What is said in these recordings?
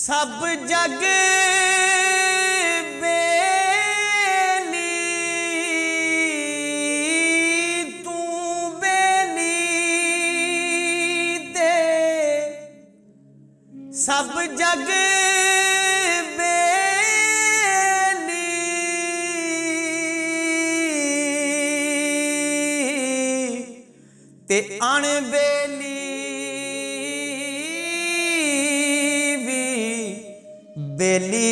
सब जग बेली तू बेली दे सब जग बेली ते अणबेली बेली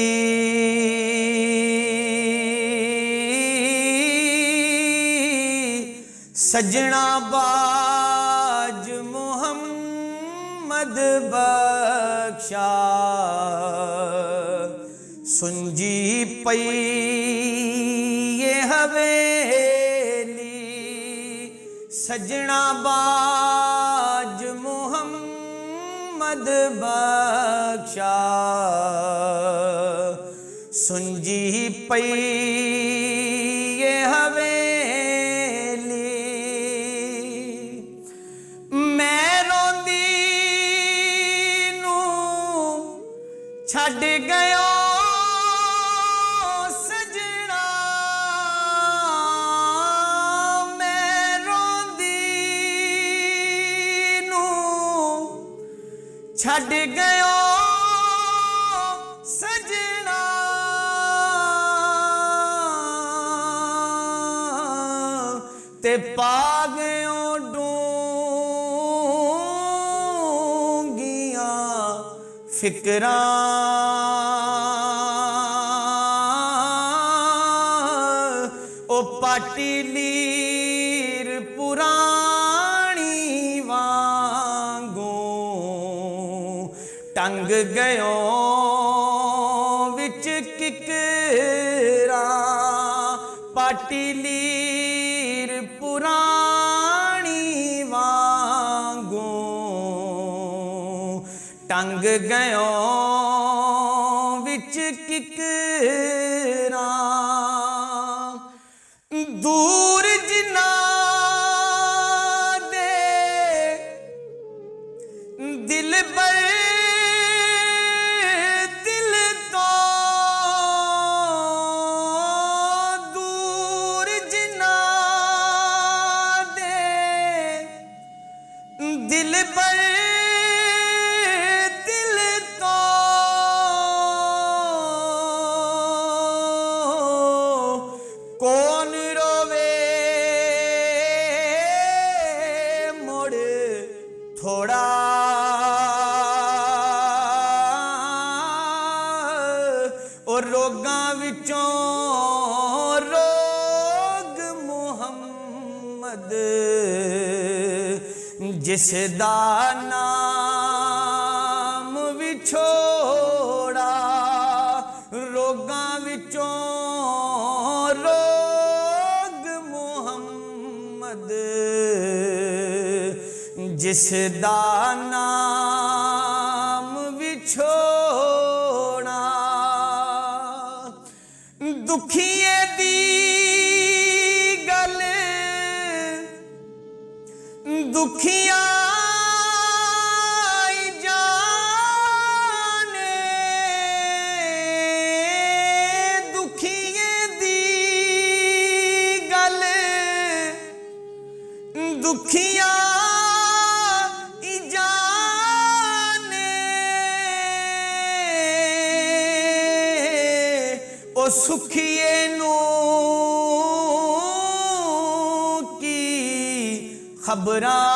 सजना बाज मुहम्मद बख्शा सुंजी पई ये हवेली सजना बाज मुहम्मद बख्शा सुंजी पई ये हवेली मैं रोंदी नू छड़ गयो सजना मैं रोंदी नू छड़ गयो सजना ते पा गयो डूंगियां फिक्रां ओ पाटी लीर पुरानी वांगू टंग गयो विच किकरा पाटी लीर पुरानी वांगू टंग गयो विच किकरा दूर जिना दे दिल बर दिल तो दूर जिना दे दिल बर दिल तो कौन रोवे मुड़ थोड़ा और रोगां विचों रोग मुहम्मद जिस दा नाम विछोड़ा रोगां विचों रोग मुहम्मद जिस दा नाम विछोड़ा दुखिए दी गल दुखिया जाने दुखिए दी गल दुखिया जाने ओ सुखिए नू की खबरां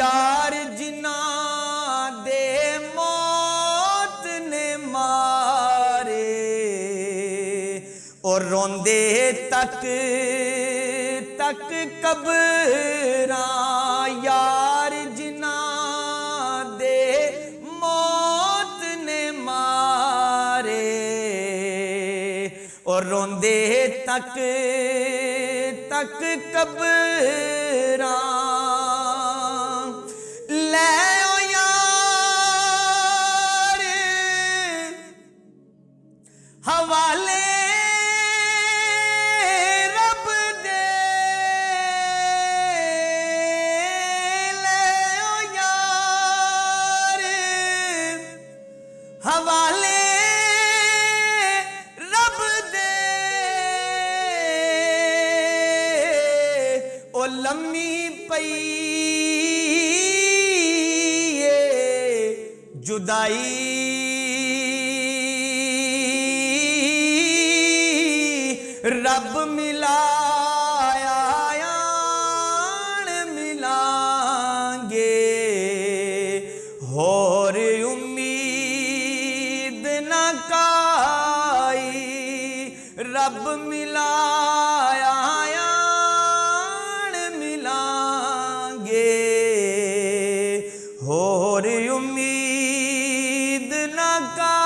यार जिना दे मौत ने मारे और रोंदे तक तक कब्रां यार जिना दे मौत ने मारे और रोंदे तक तक कब्रां ले ओ यार हवाले रब दे लम्मी पई जुदाई रब मिलाया यान मिलांगे होर उम्मीद न काई रब मिलाया यान मिलांगे होर उम्मीद न का